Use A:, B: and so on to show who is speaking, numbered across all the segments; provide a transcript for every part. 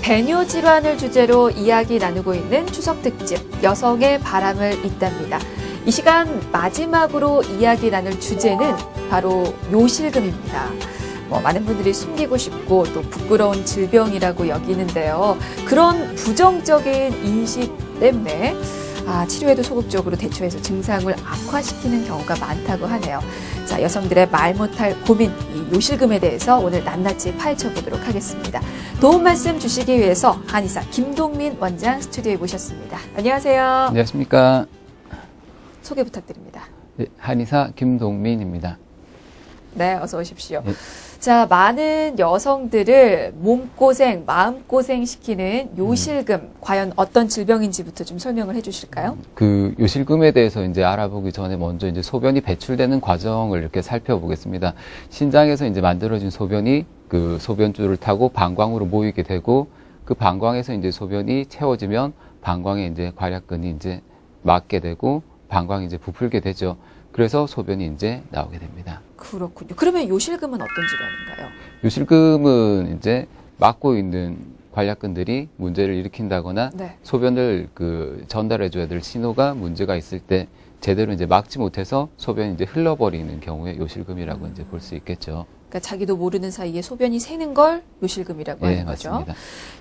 A: 배뇨 질환을 주제로 이야기 나누고 있는 추석 특집 여성의 바람을 잇답니다. 이 시간 마지막으로 이야기 나눌 주제는 바로 요실금입니다. 많은 분들이 숨기고 싶고 또 부끄러운 질병이라고 여기는데요. 그런 부정적인 인식 때문에 치료에도 소극적으로 대처해서 증상을 악화시키는 경우가 많다고 하네요. 자, 여성들의 말 못할 고민, 이 요실금에 대해서 오늘 낱낱이 파헤쳐 보도록 하겠습니다. 도움 말씀 주시기 위해서 한의사 김동민 원장 스튜디오에 모셨습니다. 안녕하세요.
B: 안녕하십니까.
A: 소개 부탁드립니다.
B: 네, 한의사 김동민입니다.
A: 네, 어서 오십시오.
B: 네.
A: 자, 많은 여성들을 몸고생, 마음고생 시키는 요실금, 과연 어떤 질병인지부터 좀 설명을 해 주실까요?
B: 그 요실금에 대해서 이제 알아보기 전에 먼저 이제 소변이 배출되는 과정을 이렇게 살펴보겠습니다. 신장에서 이제 만들어진 소변이 그 소변줄을 타고 방광으로 모이게 되고 그 방광에서 이제 소변이 채워지면 방광에 이제 괄약근이 이제 막게 되고 방광이 이제 부풀게 되죠. 그래서 소변이 이제 나오게 됩니다.
A: 그렇군요. 그러면 요실금은 어떤 질환인가요?
B: 요실금은 이제 막고 있는 괄약근들이 문제를 일으킨다거나
A: 네.
B: 소변을 전달해줘야 될 신호가 문제가 있을 때 제대로 이제 막지 못해서 소변이 이제 흘러버리는 경우에 요실금이라고 이제 볼 수 있겠죠.
A: 그러니까 자기도 모르는 사이에 소변이 새는 걸 요실금이라고 하는 거죠.
B: 맞습니다.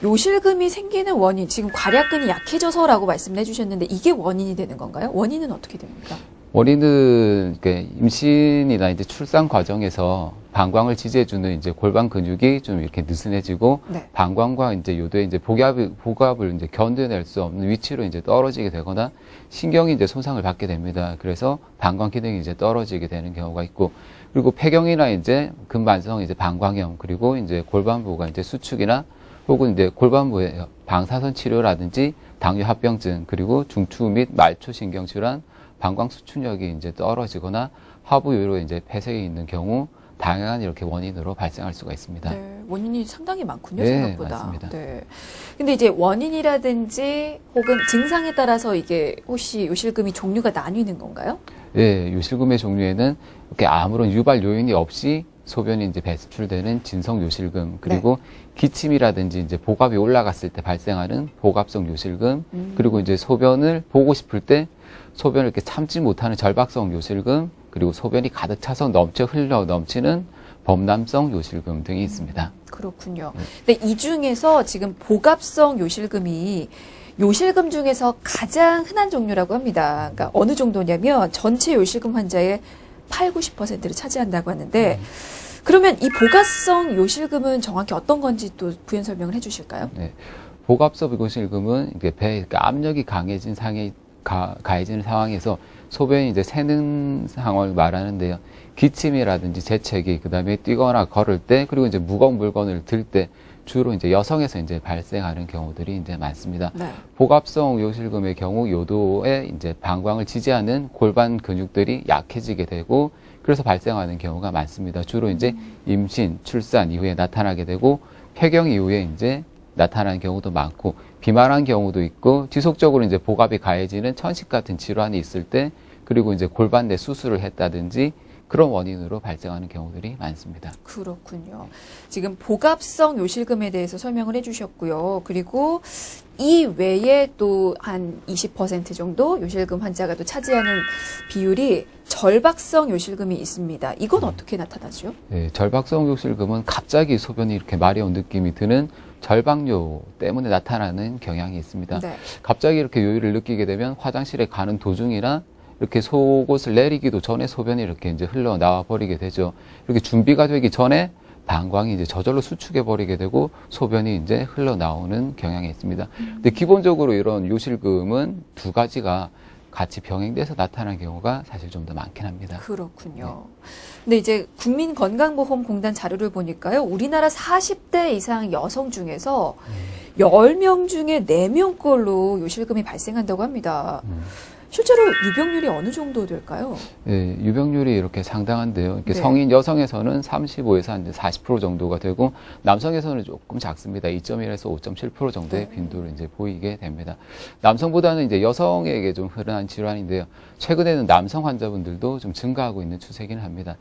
A: 요실금이 생기는 원인, 지금 괄약근이 약해져서라고 말씀을 해주셨는데 이게 원인이 되는 건가요? 원인은 어떻게 됩니까?
B: 원인은 임신이나 이제 출산 과정에서 방광을 지지해주는 이제 골반 근육이 좀 이렇게 느슨해지고
A: 네.
B: 방광과 이제 요도의 이제 복압을 이제 견뎌낼 수 없는 위치로 이제 떨어지게 되거나 신경이 이제 손상을 받게 됩니다. 그래서 방광 기능이 이제 떨어지게 되는 경우가 있고, 그리고 폐경이나 이제 근만성 이제 방광염, 그리고 이제 골반부가 이제 수축이나 혹은 이제 골반부의 방사선 치료라든지 당뇨 합병증, 그리고 중추 및 말초 신경 질환, 방광 수축력이 이제 떨어지거나 하부 요로 이제 폐색이 있는 경우 다양한 이렇게 원인으로 발생할 수가 있습니다.
A: 네, 원인이 상당히 많군요,
B: 네,
A: 생각보다.
B: 맞습니다.
A: 네. 근데 이제 원인이라든지 혹은 증상에 따라서 이게 혹시 요실금이 종류가 나뉘는 건가요?
B: 예, 요실금의 종류에는 이렇게 아무런 유발 요인이 없이 소변이 이제 배출되는 진성 요실금, 그리고 기침이라든지 이제 복압이 올라갔을 때 발생하는 복압성 요실금, 그리고 이제 소변을 보고 싶을 때 소변을 이렇게 참지 못하는 절박성 요실금, 그리고 소변이 가득 차서 흘러 넘치는 범람성 요실금 등이 있습니다.
A: 그렇군요. 근데 이 중에서 지금 복압성 요실금이 요실금 중에서 가장 흔한 종류라고 합니다. 그러니까 어느 정도냐면 전체 요실금 환자의 80~90%를 차지한다고 하는데 그러면 이 복압성 요실금은 정확히 어떤 건지 또 부연 설명을 해 주실까요?
B: 네. 복압성 요실금은 이게 배에 압력이 가해지는 상황에서 소변이 이제 새는 상황을 말하는데요. 기침이라든지 재채기, 그다음에 뛰거나 걸을 때, 그리고 이제 무거운 물건을 들 때 주로 이제 여성에서 이제 발생하는 경우들이 이제 많습니다.
A: 네.
B: 복압성 요실금의 경우 요도에 이제 방광을 지지하는 골반 근육들이 약해지게 되고 그래서 발생하는 경우가 많습니다. 주로 이제 임신, 출산 이후에 나타나게 되고 폐경 이후에 이제 나타나는 경우도 많고 비만한 경우도 있고 지속적으로 이제 복압이 가해지는 천식 같은 질환이 있을 때, 그리고 이제 골반 내 수술을 했다든지 그런 원인으로 발생하는 경우들이 많습니다.
A: 그렇군요. 지금 복압성 요실금에 대해서 설명을 해주셨고요. 그리고 이 외에 또 한 20% 정도 요실금 환자가 또 차지하는 비율이 절박성 요실금이 있습니다. 이건 어떻게 나타나죠?
B: 네, 절박성 요실금은 갑자기 소변이 이렇게 마려운 느낌이 드는 절박요 때문에 나타나는 경향이 있습니다.
A: 네.
B: 갑자기 이렇게 요일을 느끼게 되면 화장실에 가는 도중이나 이렇게 속옷을 내리기도 전에 소변이 이렇게 이제 흘러나와 버리게 되죠. 이렇게 준비가 되기 전에 방광이 이제 저절로 수축해 버리게 되고 소변이 이제 흘러나오는 경향이 있습니다. 근데 기본적으로 이런 요실금은 두 가지가 같이 병행돼서 나타나는 경우가 사실 좀 더 많긴 합니다.
A: 그렇군요. 근데 이제 국민건강보험공단 자료를 보니까요. 우리나라 40대 이상 여성 중에서 10명 중에 4명꼴로 요실금이 발생한다고 합니다. 실제로 유병률이 어느 정도 될까요?
B: 예, 유병률이 이렇게 상당한데요. 이렇게
A: 네.
B: 성인 여성에서는 35에서 한 40% 정도가 되고 남성에서는 조금 작습니다. 2.1에서 5.7% 정도의 빈도를 이제 보이게 됩니다. 남성보다는 이제 여성에게 좀 흔한 질환인데요. 최근에는 남성 환자분들도 좀 증가하고 있는 추세긴 합니다.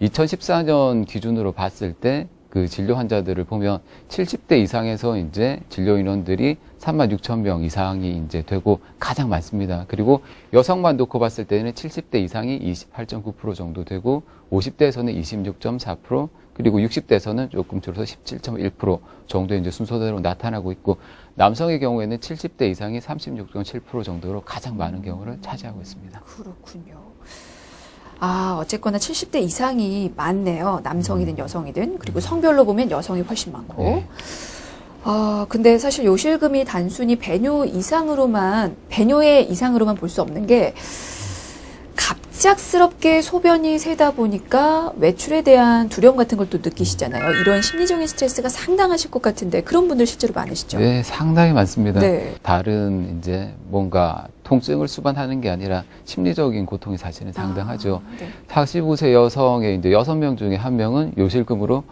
B: 2014년 기준으로 봤을 때 그 진료 환자들을 보면 70대 이상에서 이제 진료 인원들이 36,000명 이상이 이제 되고 가장 많습니다. 그리고 여성만 놓고 봤을 때는 70대 이상이 28.9% 정도 되고 50대에서는 26.4%, 그리고 60대에서는 조금 줄어서 17.1% 정도 이제 순서대로 나타나고 있고, 남성의 경우에는 70대 이상이 36.7% 정도로 가장 많은 경우를 차지하고 있습니다.
A: 그렇군요. 아, 어쨌거나 70대 이상이 많네요. 남성이든 여성이든. 그리고 성별로 보면 여성이 훨씬 많고.
B: 네.
A: 근데 사실 요실금이 단순히 배뇨의 이상으로만 볼 수 없는 게, 갑작스럽게 소변이 새다 보니까 외출에 대한 두려움 같은 걸 또 느끼시잖아요. 이런 심리적인 스트레스가 상당하실 것 같은데 그런 분들 실제로 많으시죠?
B: 네, 상당히 많습니다.
A: 네.
B: 다른 이제 뭔가 통증을 수반하는 게 아니라 심리적인 고통이 사실은 상당하죠.
A: 네.
B: 45세 여성의 이제 6명 중에 1명은 요실금으로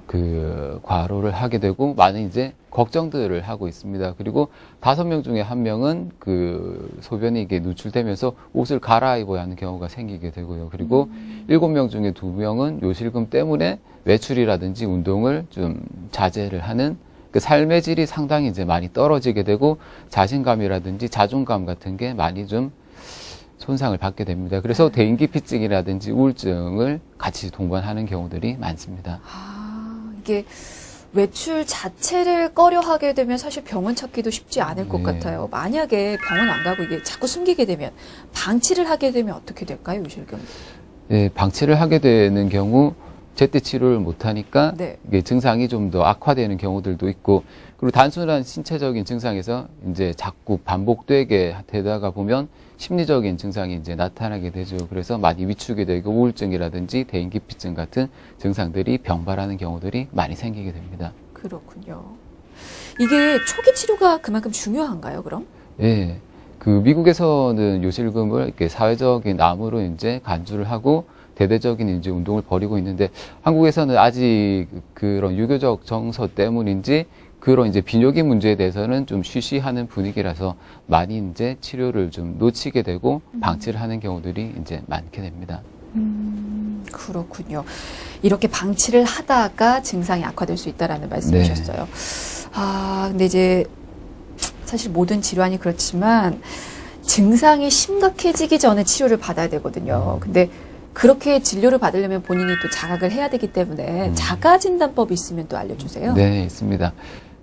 B: 그 과로를 하게 되고 많은 이제 걱정들을 하고 있습니다. 그리고 5명 중에 1명은 그 소변이 이게 누출되면서 옷을 갈아입어야 하는 경우가 생기게 되고요. 그리고 7명 중에 2명은 요실금 때문에 외출이라든지 운동을 좀 자제를 하는 그 삶의 질이 상당히 이제 많이 떨어지게 되고 자신감이라든지 자존감 같은 게 많이 좀 손상을 받게 됩니다. 그래서 대인기피증이라든지 우울증을 같이 동반하는 경우들이 많습니다.
A: 이게 외출 자체를 꺼려하게 되면 사실 병원 찾기도 쉽지 않을 것
B: 네.
A: 같아요. 만약에 병원 안 가고 이게 자꾸 숨기게 되면, 방치를 하게 되면 어떻게 될까요, 요실금?
B: 네, 방치를 하게 되는 경우 제때 치료를 못하니까
A: 네.
B: 이게 증상이 좀 더 악화되는 경우들도 있고, 그리고 단순한 신체적인 증상에서 이제 자꾸 반복되게 되다가 보면 심리적인 증상이 이제 나타나게 되죠. 그래서 많이 위축이 되고 우울증이라든지 대인기피증 같은 증상들이 병발하는 경우들이 많이 생기게 됩니다.
A: 그렇군요. 이게 초기 치료가 그만큼 중요한가요, 그럼?
B: 예. 그 미국에서는 요실금을 이렇게 사회적인 암으로 이제 간주를 하고 대대적인 이제 운동을 벌이고 있는데, 한국에서는 아직 그런 유교적 정서 때문인지 그런 이제 비뇨기 문제에 대해서는 좀 쉬쉬하는 분위기라서 많이 이제 치료를 좀 놓치게 되고 방치를 하는 경우들이 이제 많게 됩니다.
A: 그렇군요. 이렇게 방치를 하다가 증상이 악화될 수 있다라는 말씀이셨어요. 근데 이제 사실 모든 질환이 그렇지만 증상이 심각해지기 전에 치료를 받아야 되거든요. 근데 그렇게 진료를 받으려면 본인이 또 자각을 해야 되기 때문에 자가 진단법이 있으면 또 알려주세요.
B: 네, 있습니다.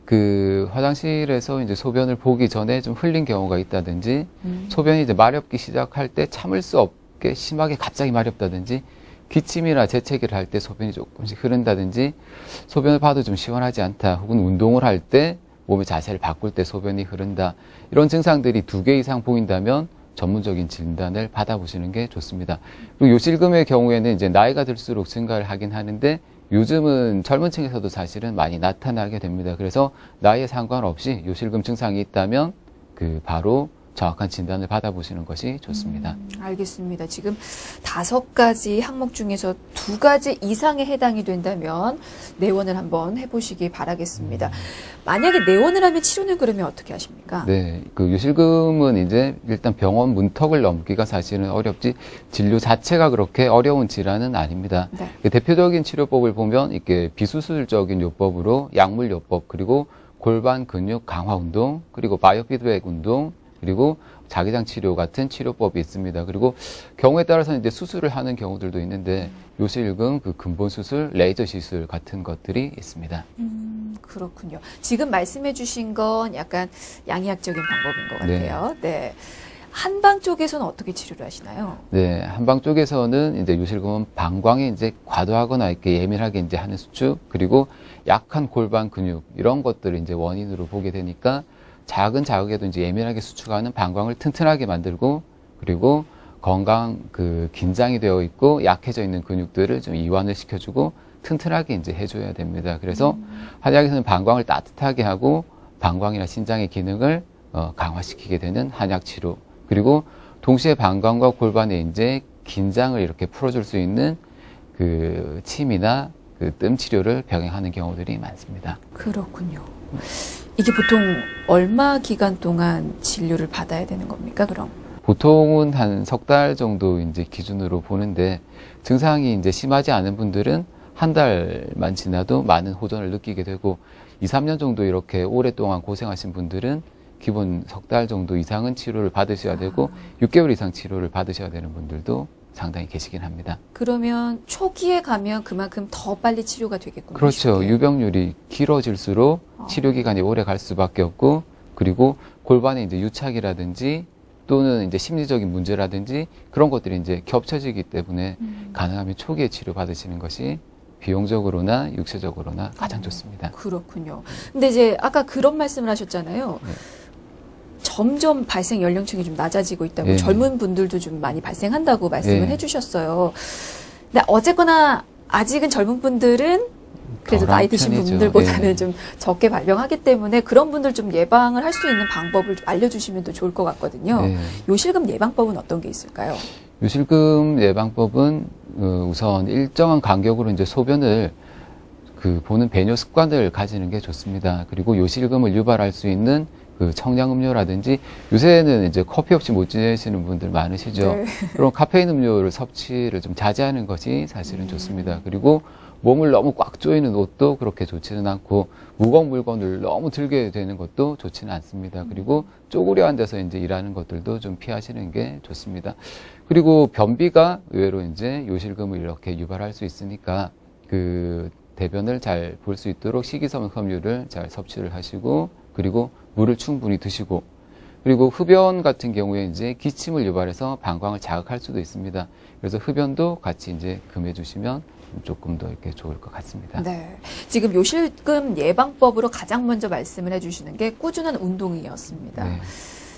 B: 그 화장실에서 이제 소변을 보기 전에 좀 흘린 경우가 있다든지, 소변이 이제 마렵기 시작할 때 참을 수 없게 심하게 갑자기 마렵다든지, 기침이나 재채기를 할 때 소변이 조금씩 흐른다든지, 소변을 봐도 좀 시원하지 않다, 혹은 운동을 할 때 몸의 자세를 바꿀 때 소변이 흐른다, 이런 증상들이 2개 이상 보인다면 전문적인 진단을 받아보시는 게 좋습니다. 그리고 요실금의 경우에는 이제 나이가 들수록 증가를 하긴 하는데, 요즘은 젊은 층에서도 사실은 많이 나타나게 됩니다. 그래서 나이에 상관없이 요실금 증상이 있다면 그 바로 정확한 진단을 받아보시는 것이 좋습니다.
A: 알겠습니다. 지금 5가지 항목 중에서 2가지 이상에 해당이 된다면 내원을 한번 해보시기 바라겠습니다. 만약에 내원을 하면 치료는 그러면 어떻게 하십니까?
B: 네, 그 요실금은 이제 일단 병원 문턱을 넘기가 사실은 어렵지, 진료 자체가 그렇게 어려운 질환은 아닙니다.
A: 네.
B: 그 대표적인 치료법을 보면 이렇게 비수술적인 요법으로 약물 요법, 그리고 골반 근육 강화 운동, 그리고 바이오 피드백 운동, 그리고 자기장 치료 같은 치료법이 있습니다. 그리고 경우에 따라서는 이제 수술을 하는 경우들도 있는데, 요실금, 그 근본 수술, 레이저 시술 같은 것들이 있습니다.
A: 그렇군요. 지금 말씀해 주신 건 약간 양의학적인 방법인 것 같아요. 네. 한방 쪽에서는 어떻게 치료를 하시나요?
B: 네, 한방 쪽에서는 이제 요실금은 방광에 이제 과도하거나 이렇게 예민하게 이제 하는 수축, 그리고 약한 골반 근육, 이런 것들을 이제 원인으로 보게 되니까 작은 자극에도 이제 예민하게 수축하는 방광을 튼튼하게 만들고, 그리고 건강 그 긴장이 되어 있고 약해져 있는 근육들을 좀 이완을 시켜주고 튼튼하게 이제 해줘야 됩니다. 그래서 한약에서는 방광을 따뜻하게 하고 방광이나 신장의 기능을 강화시키게 되는 한약 치료, 그리고 동시에 방광과 골반에 이제 긴장을 이렇게 풀어줄 수 있는 그 침이나 그 뜸 치료를 병행하는 경우들이 많습니다.
A: 그렇군요. 이게 보통 얼마 기간 동안 진료를 받아야 되는 겁니까, 그럼?
B: 보통은 한 3달 정도 이제 기준으로 보는데, 증상이 이제 심하지 않은 분들은 한 달만 지나도 많은 호전을 느끼게 되고 2, 3년 정도 이렇게 오랫동안 고생하신 분들은 기본 석 달 정도 이상은 치료를 받으셔야 되고 6개월 이상 치료를 받으셔야 되는 분들도 상당히 계시긴 합니다.
A: 그러면 초기에 가면 그만큼 더 빨리 치료가 되겠군요.
B: 그렇죠.
A: 이쪽에.
B: 유병률이 길어질수록 치료 기간이 오래 갈 수밖에 없고 그리고 골반의 이제 유착이라든지 또는 이제 심리적인 문제라든지 그런 것들이 이제 겹쳐지기 때문에 가능하면 초기에 치료 받으시는 것이 비용적으로나 육체적으로나 가장 좋습니다.
A: 그렇군요. 근데 이제 아까 그런 말씀을 하셨잖아요.
B: 네.
A: 점점 발생 연령층이 좀 낮아지고 있다고
B: 예.
A: 젊은 분들도 좀 많이 발생한다고 말씀을
B: 예.
A: 해주셨어요. 근데 어쨌거나 아직은 젊은 분들은 그래도
B: 덜한
A: 나이 드신
B: 편이죠.
A: 분들보다는
B: 예.
A: 좀 적게 발병하기 때문에 그런 분들 좀 예방을 할 수 있는 방법을 좀 알려주시면 또 좋을 것 같거든요.
B: 네.
A: 요실금 예방법은 어떤 게 있을까요?
B: 요실금 예방법은 우선 일정한 간격으로 이제 소변을 보는 배뇨 습관을 가지는 게 좋습니다. 그리고 요실금을 유발할 수 있는 청량음료라든지 요새는 이제 커피 없이 못 지내시는 분들 많으시죠.
A: 네.
B: 그런 카페인 음료를 섭취를 좀 자제하는 것이 사실은 좋습니다. 그리고 몸을 너무 꽉 조이는 옷도 그렇게 좋지는 않고 무거운 물건을 너무 들게 되는 것도 좋지는 않습니다. 그리고 쪼그려 앉아서 이제 일하는 것들도 좀 피하시는 게 좋습니다. 그리고 변비가 의외로 이제 요실금을 이렇게 유발할 수 있으니까 대변을 잘 볼 수 있도록 식이섬유를 잘 섭취를 하시고 그리고 물을 충분히 드시고 그리고 흡연 같은 경우에 이제 기침을 유발해서 방광을 자극할 수도 있습니다. 그래서 흡연도 같이 이제 금해 주시면 조금 더 이렇게 좋을 것 같습니다.
A: 네. 지금 요실금 예방법으로 가장 먼저 말씀을 해주시는 게 꾸준한 운동이었습니다.
B: 네.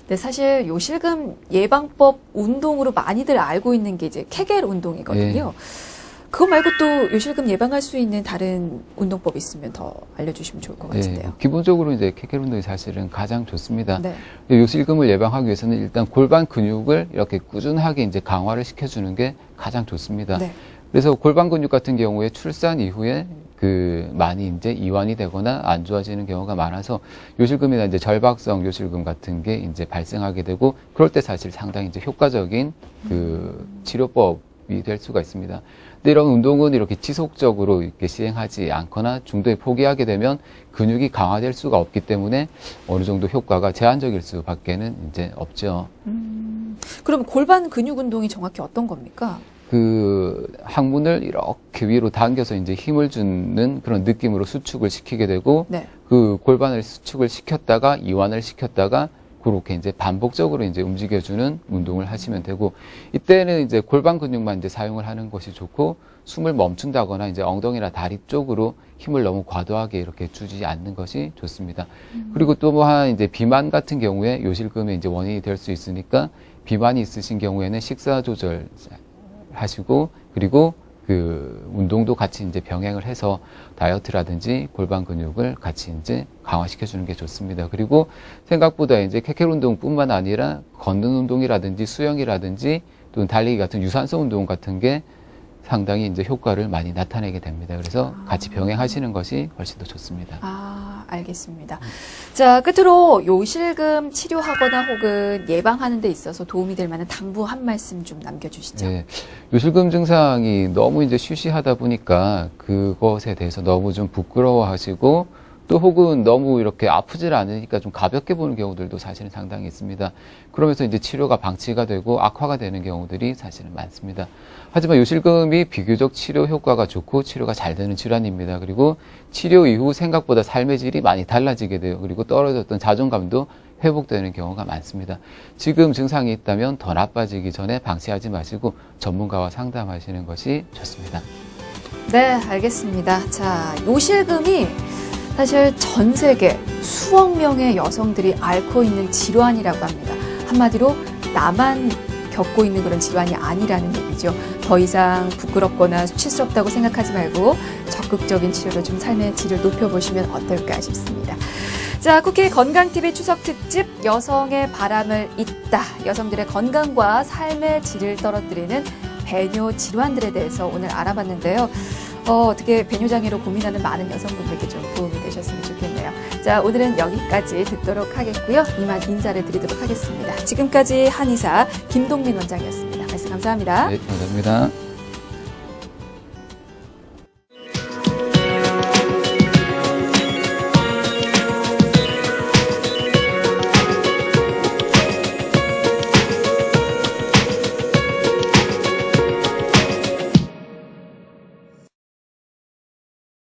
A: 근데 사실 요실금 예방법 운동으로 많이들 알고 있는 게 이제 케겔 운동이거든요. 그거 말고 또 요실금 예방할 수 있는 다른 운동법 있으면 더 알려주시면 좋을 것 같은데요.
B: 기본적으로 이제 케겔 운동이 사실은 가장 좋습니다.
A: 네.
B: 요실금을 예방하기 위해서는 일단 골반 근육을 이렇게 꾸준하게 이제 강화를 시켜주는 게 가장 좋습니다.
A: 네.
B: 그래서 골반 근육 같은 경우에 출산 이후에 많이 이제 이완이 되거나 안 좋아지는 경우가 많아서 요실금이나 이제 절박성 요실금 같은 게 이제 발생하게 되고 그럴 때 사실 상당히 이제 효과적인 치료법이 될 수가 있습니다. 근데 이런 운동은 이렇게 지속적으로 이렇게 시행하지 않거나 중도에 포기하게 되면 근육이 강화될 수가 없기 때문에 어느 정도 효과가 제한적일 수밖에는 이제 없죠.
A: 그럼 골반 근육 운동이 정확히 어떤 겁니까?
B: 항문을 이렇게 위로 당겨서 이제 힘을 주는 그런 느낌으로 수축을 시키게 되고,
A: 네.
B: 골반을 수축을 시켰다가 이완을 시켰다가 그렇게 이제 반복적으로 이제 움직여주는 운동을 하시면 되고, 이때는 이제 골반 근육만 이제 사용을 하는 것이 좋고, 숨을 멈춘다거나 이제 엉덩이나 다리 쪽으로 힘을 너무 과도하게 이렇게 주지 않는 것이 좋습니다. 그리고 또 뭐 이제 비만 같은 경우에 요실금의 이제 원인이 될 수 있으니까, 비만이 있으신 경우에는 식사 조절 하시고 그리고 운동도 같이 이제 병행을 해서 다이어트라든지 골반 근육을 같이 이제 강화시켜 주는 게 좋습니다. 그리고 생각보다 이제 케겔 운동뿐만 아니라 걷는 운동이라든지 수영이라든지 또는 달리기 같은 유산소 운동 같은 게 상당히 이제 효과를 많이 나타내게 됩니다. 그래서 같이 병행하시는 것이 훨씬 더 좋습니다.
A: 알겠습니다. 자, 끝으로 요실금 치료하거나 혹은 예방하는 데 있어서 도움이 될 만한 당부 한 말씀 좀 남겨주시죠.
B: 네. 요실금 증상이 너무 이제 쉬쉬하다 보니까 그것에 대해서 너무 좀 부끄러워하시고 또 혹은 너무 이렇게 아프질 않으니까 좀 가볍게 보는 경우들도 사실은 상당히 있습니다. 그러면서 이제 치료가 방치가 되고 악화가 되는 경우들이 사실은 많습니다. 하지만 요실금이 비교적 치료 효과가 좋고 치료가 잘 되는 질환입니다. 그리고 치료 이후 생각보다 삶의 질이 많이 달라지게 돼요. 그리고 떨어졌던 자존감도 회복되는 경우가 많습니다. 지금 증상이 있다면 더 나빠지기 전에 방치하지 마시고 전문가와 상담하시는 것이 좋습니다.
A: 네, 알겠습니다. 자, 요실금이 사실 전 세계 수억 명의 여성들이 앓고 있는 질환이라고 합니다. 한마디로 나만 겪고 있는 그런 질환이 아니라는 얘기죠. 더 이상 부끄럽거나 수치스럽다고 생각하지 말고 적극적인 치료로 좀 삶의 질을 높여보시면 어떨까 싶습니다. 자, 국회 건강TV 추석 특집 여성의 바람을 잇다. 여성들의 건강과 삶의 질을 떨어뜨리는 배뇨 질환들에 대해서 오늘 알아봤는데요. 어떻게 배뇨장애로 고민하는 많은 여성분들께 좀 도움이 되셨으면 좋겠네요. 자, 오늘은 여기까지 듣도록 하겠고요. 이만 인사를 드리도록 하겠습니다. 지금까지 한의사 김동민 원장이었습니다. 말씀 감사합니다.
B: 네, 감사합니다.